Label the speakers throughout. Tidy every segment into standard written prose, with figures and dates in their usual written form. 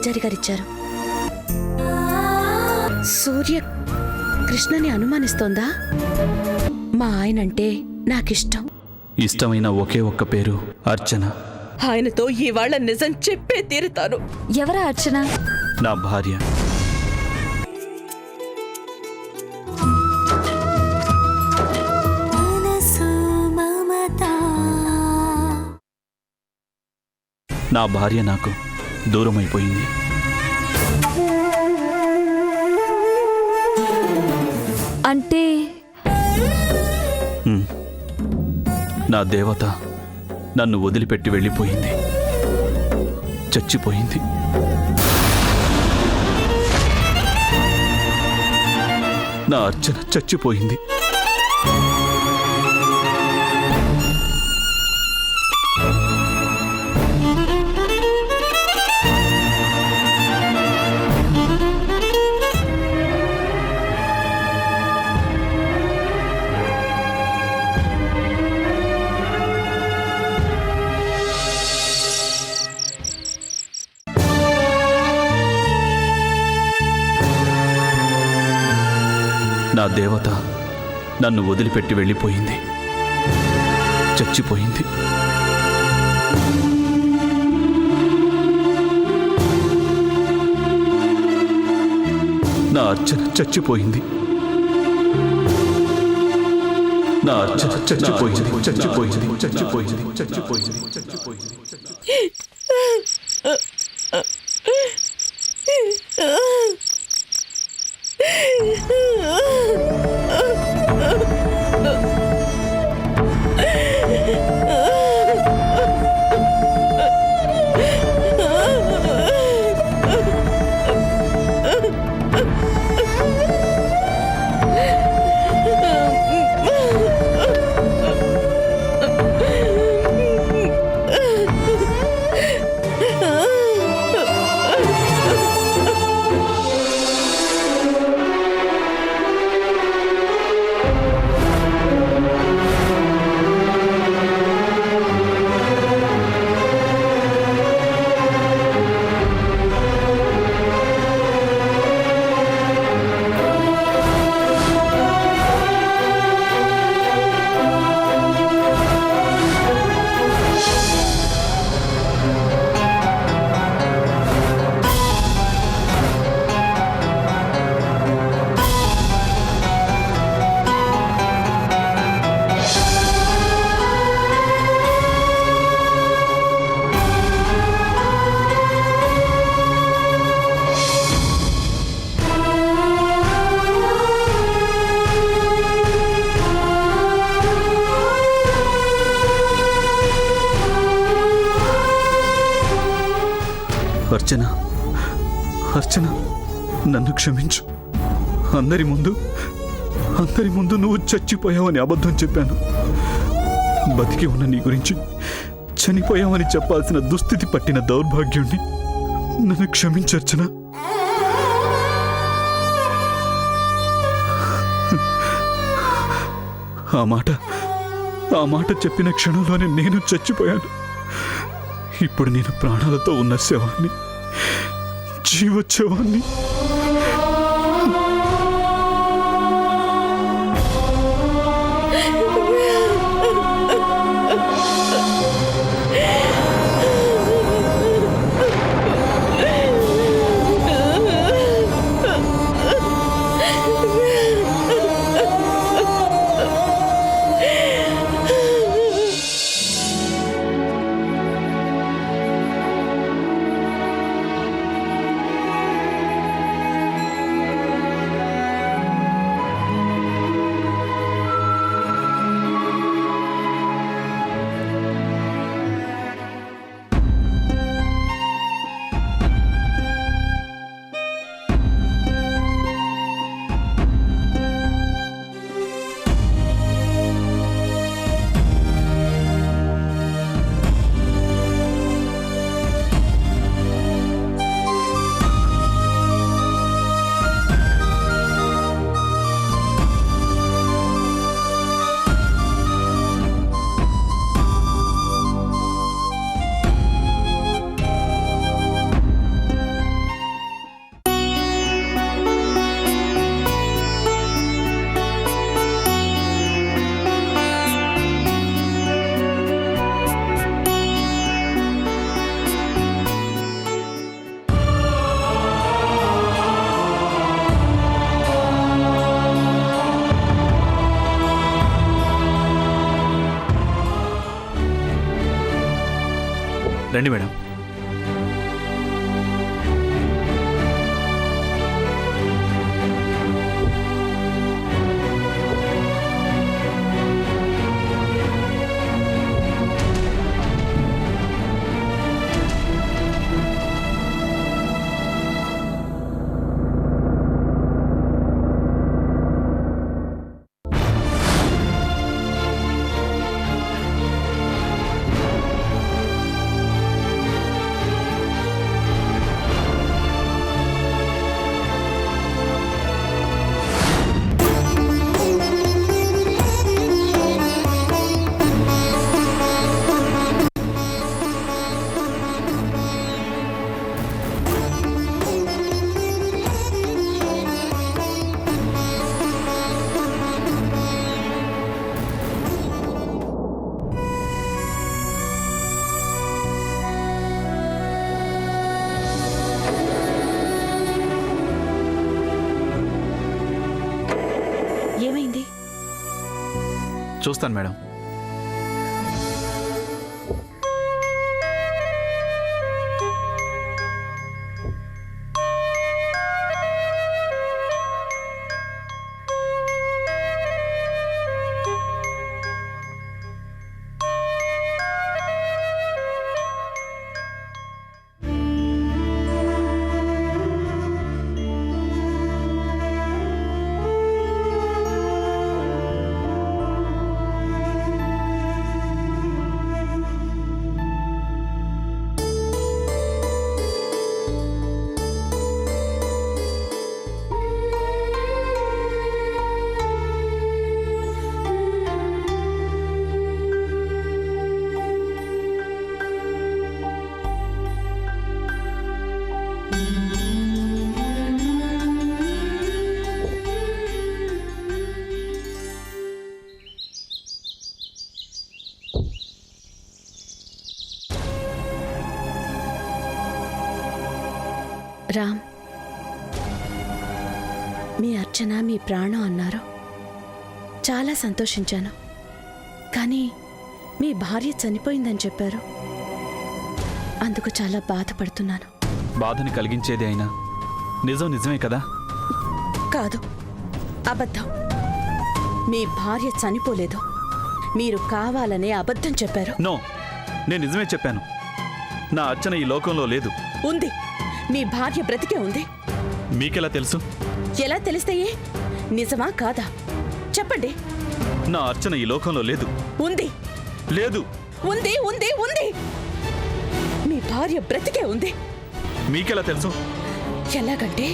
Speaker 1: పూజారి గారిచ్చారు. సూర్య కృష్ణని అనుమానిస్తోందా? మా ఆయనంటే నాకిష్టం.
Speaker 2: ఇష్టమైన ఒకే ఒక్క పేరు అర్చన.
Speaker 3: ఆయనతో ఇవాళ నిజం చెప్పే తీరుతాను.
Speaker 1: ఎవరా అర్చన?
Speaker 2: నా భార్య. నా భార్య నాకు దూరమైపోయింది.
Speaker 1: అంటే
Speaker 2: నా దేవత నన్ను వదిలిపెట్టి వెళ్ళిపోయింది, చచ్చిపోయింది. నా అర్చన చచ్చిపోయింది. నా దేవత నన్ను వదిలిపెట్టి వెళ్ళిపోయింది, చచ్చిపోయింది. నా అర్చన చచ్చిపోయింది. నా అర్చన చచ్చిపోయింది, చచ్చిపోయింది, చచ్చిపోయింది, చచ్చిపోయింది, చచ్చిపోయింది. అర్చన, అర్చన, నన్ను క్షమించు. అందరి ముందు నువ్వు చచ్చిపోయావని అబద్ధం చెప్పాను. బతికి ఉన్న నీ గురించి చనిపోయావని చెప్పాల్సిన దుస్థితి పట్టిన దౌర్భాగ్యుణ్ణి. నన్ను క్షమించు అర్చన. ఆ మాట చెప్పిన క్షణంలోనే నేను చచ్చిపోయాను. ఇప్పుడు నేను ప్రాణాలతో ఉన్న శవాన్ని, జీవోత్సవాన్ని. రండి మేడం.
Speaker 1: ఏమైంది?
Speaker 2: చూస్తాను మేడం.
Speaker 1: రామ్, మీ అర్చన మీ ప్రాణం అన్నారు. చాలా సంతోషించాను. కానీ మీ భార్య చనిపోయిందని చెప్పారు. అందుకు చాలా బాధపడుతున్నాను.
Speaker 2: బాధని కలిగించేది అయినా నిజమే కదా?
Speaker 1: కాదు, అబద్ధం. మీ భార్య చనిపోలేదు. మీరు కావాలనే అబద్ధం చెప్పారు.
Speaker 2: నో, నేను నిజమే చెప్పాను. నా అర్చన ఈ లోకంలో లేదు.
Speaker 1: ఉంది. మీ భార్య బ్రతికే ఉంది.
Speaker 2: మీకెలా తెలుసు?
Speaker 1: ఎలా తెలిస్తాయే? నిజమా కాదా చెప్పండి.
Speaker 2: నా అర్చన ఈ లోకంలో లేదు.
Speaker 1: ఉంది.
Speaker 2: లేదు.
Speaker 1: ఉంది ఉంది ఉంది. మీ భార్య బ్రతికే ఉంది.
Speaker 2: మీకెలా తెలుసు?
Speaker 1: ఎలాగంటే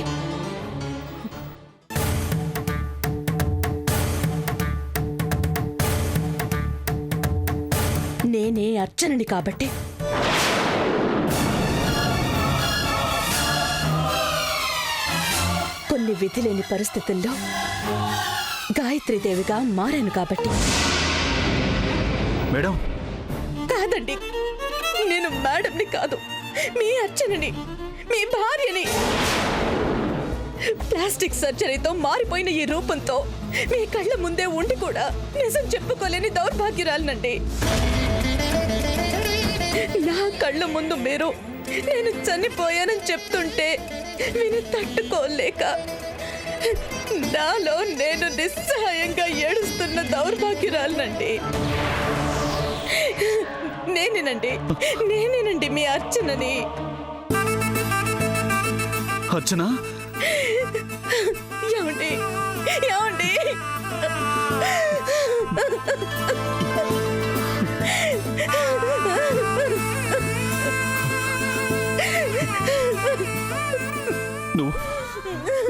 Speaker 1: నేనే అర్చనని కాబట్టి. కొన్ని విధిలేని పరిస్థితుల్లో గాయత్రీదేవిగా మారాను కాబట్టి.
Speaker 2: మేడం,
Speaker 3: కాదండి, నేను మేడంని కాదు, మీ అర్చనని, మీ భార్యని. ప్లాస్టిక్ సర్జరీతో మారిపోయిన ఈ రూపంతో మీ కళ్ళ ముందే ఉండి కూడా నిజం చెప్పుకోలేని దౌర్భాగ్యురాలనండి. నా కళ్ళ ముందు మీరు నేను చనిపోయానని చెప్తుంటే విని తట్టుకోలేక నాలో నేను నిస్సహాయంగా ఏడుస్తున్న దౌర్భాగ్యురాలనండి. నేనేనండి మీ అర్చనని.
Speaker 2: అర్చన?
Speaker 3: ఏమండి ఏమండి?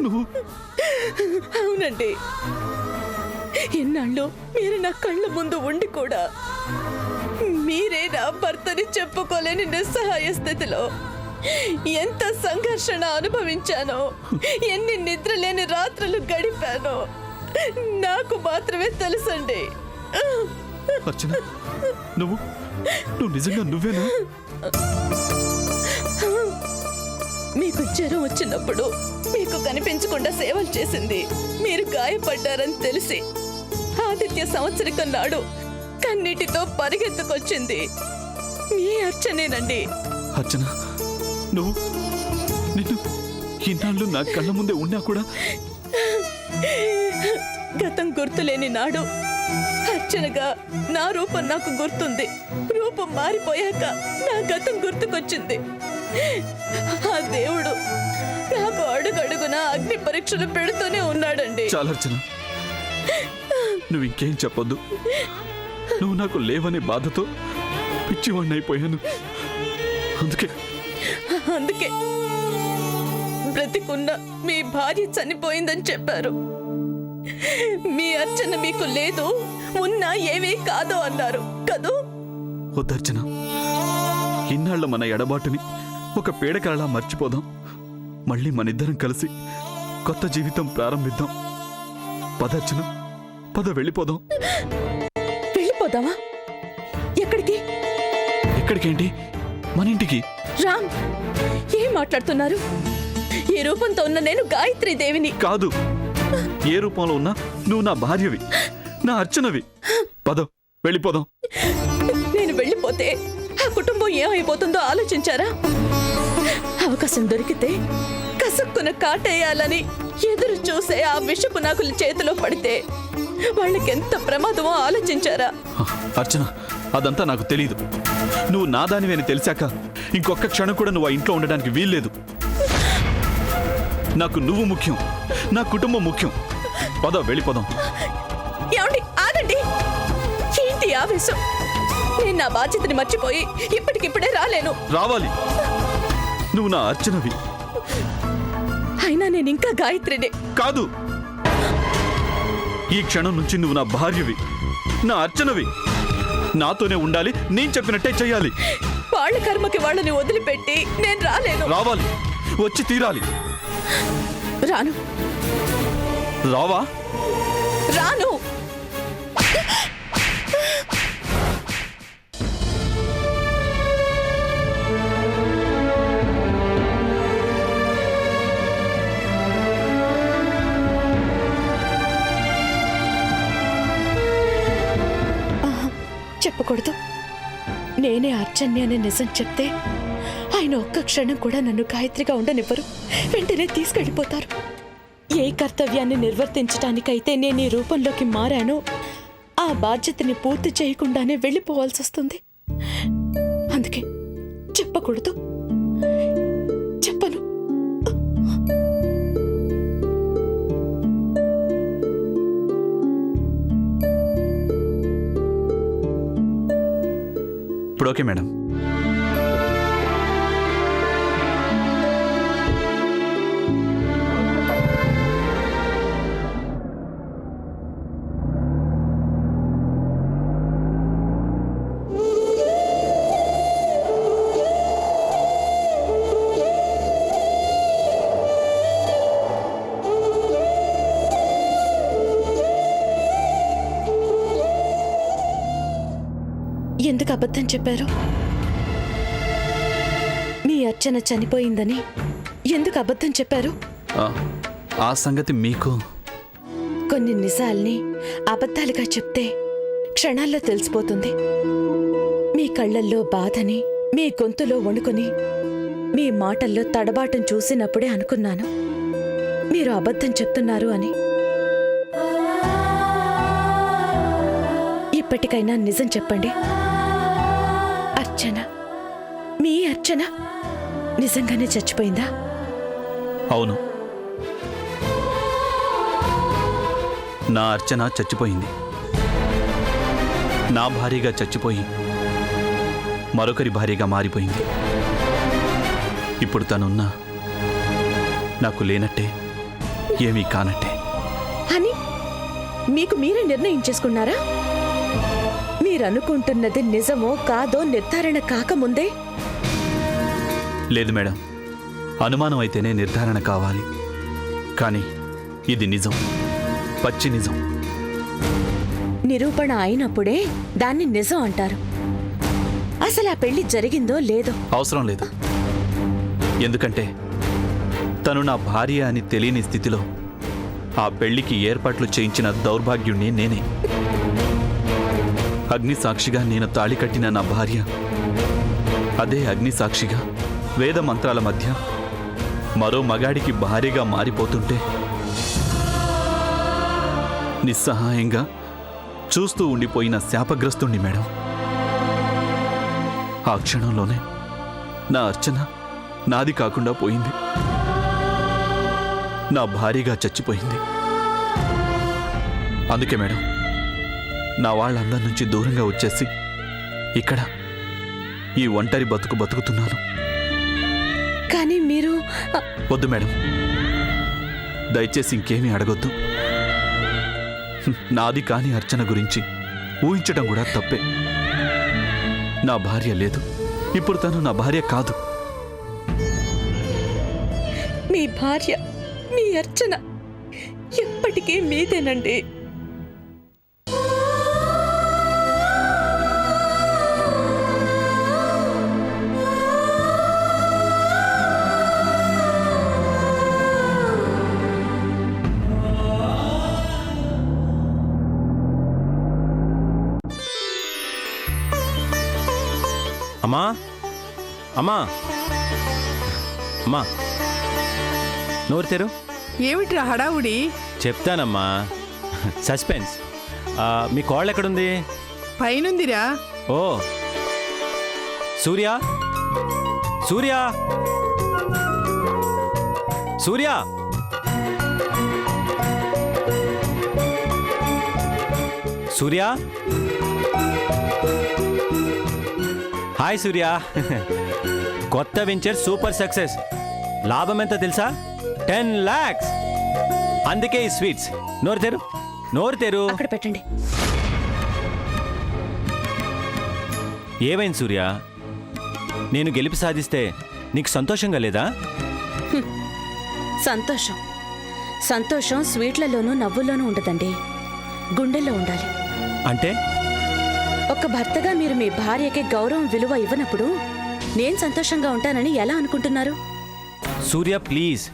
Speaker 2: నువ్వు
Speaker 3: అవునండి. ఎన్నాళ్ళు మీరు నా కళ్ళ ముందు ఉండి కూడా మీరే నా భర్తని చెప్పుకోలేని నిస్సహాయ స్థితిలో ఎంత సంఘర్షణ అనుభవించానో, ఎన్ని నిద్రలేని రాత్రులు గడిపానో నాకు మాత్రమే తెలుసండి.
Speaker 2: అర్చన, నువ్వు నిజంగా నువ్వేనా?
Speaker 3: మీకు జ్వరం వచ్చినప్పుడు మీకు కనిపించకుండా సేవలు చేసింది, మీరు గాయపడ్డారని తెలిసి ఆదిత్య సంవత్సరికం నాడు కన్నీటితో పరిగెత్తుకొచ్చింది మీ అర్చనేనండి.
Speaker 2: అర్చన, నిన్ను ఇన్నాళ్ళు నా కళ్ళ ముందే ఉన్నా కూడా
Speaker 3: గతం గుర్తులేని నాడు అర్చనగా నా రూపం నాకు గుర్తుంది. రూపం మారిపోయాక నా గతం గుర్తుకొచ్చింది. ఆ దేవుడు నాకు అడుగడుగున అగ్ని పరీక్షలు పెడుతూనే ఉన్నాడండి.
Speaker 2: చాలా అర్చన, నువ్వు ఇంకేం చెప్పొద్దు. నువ్వు నాకు లేవనే బాధతో పిచ్చివాణ్ణి అయిపోయాను.
Speaker 3: అందుకే బ్రతికున్న మీ భార్య చనిపోయిందని చెప్పారు. మీ అర్చన మీకు లేదు, ఉన్నా ఏమీ కాదు అన్నారు కదూ.
Speaker 2: వద్దర్చన, ఇన్నాళ్ళ మన ఎడబాటుని ఒక పీడకలలా మర్చిపోదాం. మళ్ళీ మనిద్దరం కలిసి కొత్త జీవితం ప్రారంభిద్దాం. పదర్చన, పద వెళ్ళిపోదాం.
Speaker 3: వెళ్ళిపోదామా? ఎక్కడికి?
Speaker 2: ఎక్కడికేంటి, మన ఇంటికి.
Speaker 3: రామ్, ఏం మాట్లాడుతున్నారు? ఈ రూపంతో ఉన్న నేను గాయత్రి దేవిని
Speaker 2: కాదు. ఏ రూపంలో ఉన్నా నువ్వు నా భార్యవి, నా అర్చనవి. పద వెళ్ళిపోదాం.
Speaker 3: నేను వెళ్ళిపోతే ఆ కుటుంబం ఏమైపోతుందో ఆలోచించారా? అవకాశం దొరికితే కసక్కున కాటేయాలని ఎదురు చూసే ఆ విషపు నాకుల చేతిలో పడితే వాళ్ళకెంత ప్రమాదమో ఆలోచించారా?
Speaker 2: అర్చన, అదంతా నాకు తెలీదు. నువ్వు నా దానివి అని తెలిసాక ఇంకొక క్షణం కూడా నువ్వు ఆ ఇంట్లో ఉండడానికి వీల్లేదు. నాకు నువ్వు ముఖ్యం, నా కుటుంబం ముఖ్యం. పద వెళ్ళిపోదాం.
Speaker 3: ఏమండి, ఆగండి. ఏంటి ఆవేశం? నేను నా బాధ్యతని మర్చిపోయి ఇప్పటికిప్పుడే రాలేను.
Speaker 2: రావాలి. నువ్వు నా అర్చనవి.
Speaker 3: అయినా నేను ఇంకా గాయత్రినే.
Speaker 2: కాదు, ఈ క్షణం నుంచి నువ్వు నా భార్యవి, నా అర్చనవి. నాతోనే ఉండాలి, నేను చెప్పినట్టే చెయ్యాలి.
Speaker 3: వాళ్ళ కర్మకి వాళ్ళని వదిలిపెట్టి నేను రాలేను.
Speaker 2: రావాలి, వచ్చి తీరాలి.
Speaker 3: రాను.
Speaker 2: రావా?
Speaker 3: రాను. చెప్పకూడదు. నేనే అర్చన్య అనే నిజం చెప్తే ఆయన ఒక్క క్షణం కూడా నన్ను గాయత్రిగా ఉండనివ్వరు. వెంటనే తీసుకెళ్ళిపోతారు. ఏ కర్తవ్యాన్ని నిర్వర్తించడానికైతే నేను ఈ రూపంలోకి మారానో ఆ బాధ్యతని పూర్తి చేయకుండానే వెళ్ళిపోవాల్సి వస్తుంది. అందుకే చెప్పకూడదు. చెప్పను.
Speaker 2: ఇప్పుడు ఓకే మేడం.
Speaker 3: ఎందుకు అబద్ధం చెప్పారు? మీ అర్చన చనిపోయిందని ఎందుకు అబద్ధం చెప్పారు?
Speaker 2: ఆ సంగతి మీకు.
Speaker 3: కొన్ని నిజాల్ని అబద్ధాలుగా చెప్తే క్షణాల్లో తెలిసిపోతుంది. మీ కళ్ళల్లో బాధని, మీ గొంతులో వణుకుని, మీ మాటల్లో తడబాటం చూసినప్పుడే అనుకున్నాను మీరు అబద్ధం చెప్తున్నారు అని. ఇప్పటికైనా నిజం చెప్పండి. అర్చన, మీ అర్చన నిజంగానే చచ్చిపోయిందా?
Speaker 2: అవును, నా అర్చన చచ్చిపోయింది. నా భార్యగా చచ్చిపోయి మరొకరి భార్యగా మారిపోయింది. ఇప్పుడు తనున్నా నాకు లేనట్టే, ఏమీ కానట్టే
Speaker 3: అని మీకు మీరే నిర్ణయించేసుకున్నారా? మీరనుకుంటున్నది నిజమో కాదో నిర్ధారణ కాకముందే?
Speaker 2: లేదు మేడం, అనుమానం అయితేనే నిర్ధారణ కావాలి. కానీ ఇది నిజం, పచ్చి నిజం.
Speaker 3: నిరూపణ అయినప్పుడే దాన్ని నిజం అంటారు. అసలు ఆ పెళ్లి జరిగిందో లేదో
Speaker 2: అవసరం లేదు. ఎందుకంటే తను నా భార్య అని తెలియని స్థితిలో ఆ పెళ్లికి ఏర్పాట్లు చేయించిన దౌర్భాగ్యుణ్ణి నేనే. అగ్ని సాక్షిగా నేను తాళి కట్టిన నా భార్య అదే అగ్ని సాక్షిగా వేద మంత్రాల మధ్య మరో మగాడికి భార్యగా మారిపోతుంటే నిస్సహాయంగా చూస్తూ ఉండిపోయిన శాపగ్రస్తుణ్ణి మేడం. ఆ క్షణంలోనే నా అర్చన నాది కాకుండా పోయింది, నా భార్యగా చచ్చిపోయింది. అందుకే మేడం నా వాళ్ళందరి నుంచి దూరంగా వచ్చేసి ఇక్కడ ఈ ఒంటరి బతుకుతున్నాను.
Speaker 1: కానీ మీరు
Speaker 2: వద్దు మేడం, దయచేసి ఇంకేమీ అడగొద్దు. నాది కాని అర్చన గురించి ఊహించడం కూడా తప్పే. నా భార్య లేదు, ఇప్పుడు తను నా భార్య కాదు.
Speaker 1: మీ భార్య, మీ అర్చన ఎప్పటికీ మీదేనండి.
Speaker 4: అమ్మా అమ్మా అమ్మా, నోరు తెరు.
Speaker 5: ఏమిట్రా హడావుడి?
Speaker 4: చెప్తానమ్మా, సస్పెన్స్. మీ కాళ్ళు ఎక్కడుంది?
Speaker 5: పైనుందిరా.
Speaker 4: ఓ సూర్య, సూర్య, సూర్య. సూర్య, హాయ్ సూర్య. కొత్త వెంచర్ సూపర్ సక్సెస్. లాభం ఎంత తెలుసా? 10 lakhs. అందుకే ఈ స్వీట్స్. నోరు తెరు, నోరు తెరు.
Speaker 3: అక్కడ పెట్టండి.
Speaker 4: ఏమైంది సూర్య? నేను గెలిపి సాధిస్తే నీకు సంతోషంగా లేదా?
Speaker 3: సంతోషం సంతోషం స్వీట్లలోనూ నవ్వుల్లోనూ ఉండదండి, గుండెల్లో ఉండాలి.
Speaker 4: అంటే
Speaker 3: ఒక భర్తగా మీరు మీ భార్యకి గౌరవం విలువ ఇవ్వనప్పుడు నేను సంతోషంగా ఉంటానని ఎలా అనుకుంటున్నారు?
Speaker 4: సూర్య ప్లీజ్,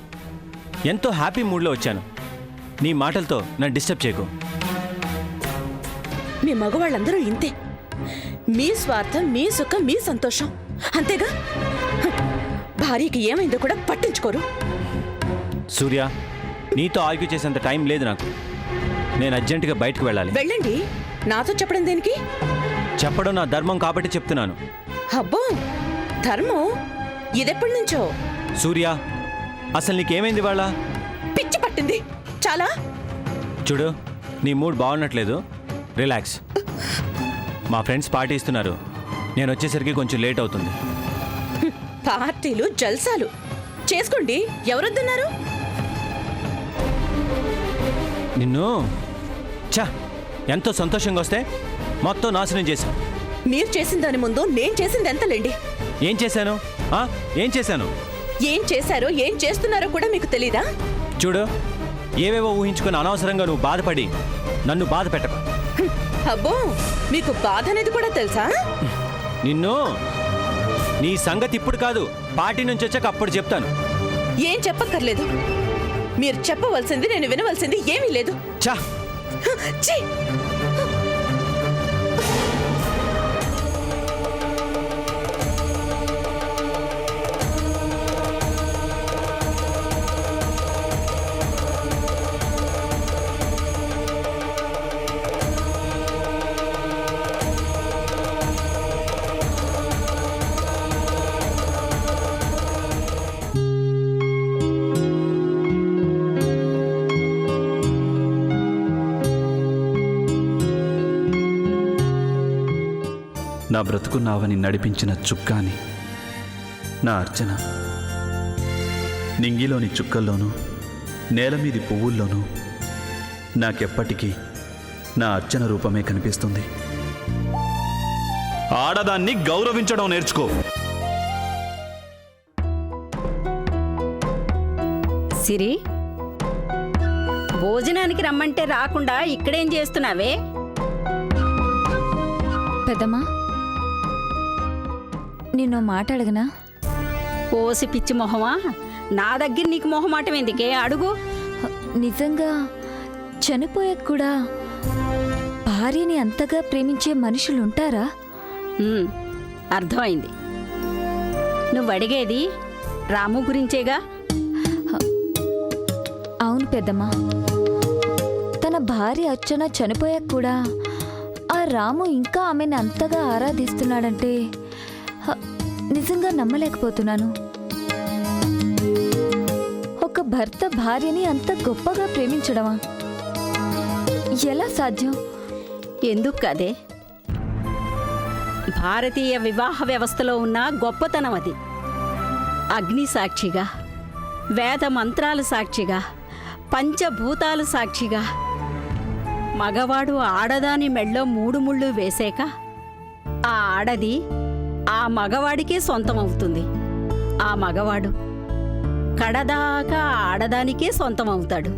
Speaker 4: ఎంతో హ్యాపీ మూడ్లో వచ్చాను. నీ మాటలతో నన్ను డిస్టర్బ్ చేయకు.
Speaker 3: మీ మగవాళ్ళందరూ ఇంతే. మీ స్వార్థం, మీ సుఖం, మీ సంతోషం, అంతేగా? భార్యకి ఏమైందో కూడా పట్టించుకోరు.
Speaker 4: సూర్య, నీతో ఆర్గ్యూ చేసేంత టైం లేదు నాకు. నేను అర్జెంటుగా బయటకు వెళ్ళాలి.
Speaker 3: వెళ్ళండి. నాతో చెప్పడం దేనికి?
Speaker 4: చెప్పడం నా ధర్మం కాబట్టి చెప్తున్నాను.
Speaker 3: అబ్బో, ధర్మం ఇదెప్పటి నుంచో?
Speaker 4: సూర్య, అసలు నీకేమైంది వాళ్ళ?
Speaker 3: పిచ్చి పట్టింది చాలా.
Speaker 4: చూడు, నీ మూడ్ బాగున్నట్లేదు. రిలాక్స్. మా ఫ్రెండ్స్ పార్టీ ఇస్తున్నారు. నేను వచ్చేసరికి కొంచెం లేట్ అవుతుంది.
Speaker 3: పార్టీలు జల్సాలు చేసుకోండి, ఎవరొద్దన్నారు?
Speaker 4: నిన్ను చా ఎంతో సంతోషంగా వస్తే మొత్తం నాశనం చేశావు.
Speaker 3: మీరు చేసిన దాని ముందు నేను చేసింది ఎంతలేండి.
Speaker 4: ఏం చేశాను? ఏం చేశాను?
Speaker 3: ఏం చేశారో ఏం చేస్తున్నారో కూడా మీకు తెలీదా?
Speaker 4: చూడు, ఏవేవో ఊహించుకొని అనవసరంగా నువ్వు బాధపడి నన్ను బాధ పెట్టకు.
Speaker 3: అబ్బో, మీకు బాధ అనేది కూడా తెలుసా?
Speaker 4: నిన్ను నీ సంగతి ఇప్పుడు కాదు, పార్టీ నుంచి వచ్చాక అప్పుడు చెప్తాను.
Speaker 3: ఏం చెప్పక్కర్లేదు. మీరు చెప్పవలసింది నేను వినవలసింది ఏమీ లేదు.
Speaker 4: చా
Speaker 3: ఛీ!
Speaker 2: నా బ్రతుకున్నావని నడిపించిన చుక్కాని నా అర్చన. నింగిలోని చుక్కల్లోనూ నేలమీది పువ్వుల్లోనూ నాకెప్పటికీ నా అర్చన రూపమే కనిపిస్తుంది. ఆడదాన్ని గౌరవించడం నేర్చుకో.
Speaker 6: సిరి, భోజనానికి రమ్మంటే రాకుండా ఇక్కడేం చేస్తున్నావే?
Speaker 7: పెద్దమ్మా, నిన్ను మాట అడగనా?
Speaker 6: ఓసి పిచ్చి మొహమా, నా దగ్గర నీకు మొహమాటం ఎందుకే? అడుగు.
Speaker 7: నిజంగా చనిపోయాక కూడా భార్యని అంతగా ప్రేమించే మనుషులుంటారా?
Speaker 6: అర్థమైంది. నువ్వు అడిగేది రాము గురించేగా?
Speaker 7: అవును పెద్దమ్మా. తన భార్య అర్చన చనిపోయాక కూడా ఆ రాము ఇంకా ఆమెను అంతగా ఆరాధిస్తున్నాడంటే నిజంగా నమ్మలేకపోతున్నాను. ఒక భర్త భార్యని అంత గొప్పగా ప్రేమించడమా? ఎలా సాధ్యం?
Speaker 6: ఎందుకు కదే? భారతీయ వివాహ వ్యవస్థలో ఉన్న గొప్పతనం అది. అగ్ని సాక్షిగా, వేద మంత్రాలు సాక్షిగా, పంచభూతాలు సాక్షిగా మగవాడు ఆడదాని మెళ్ళో 3 ముళ్ళు వేసాక ఆ ఆడది ఆ మగవాడికే సొంతమవుతుంది. ఆ మగవాడు కడదాకా ఆడదానికే సొంతమవుతాడు.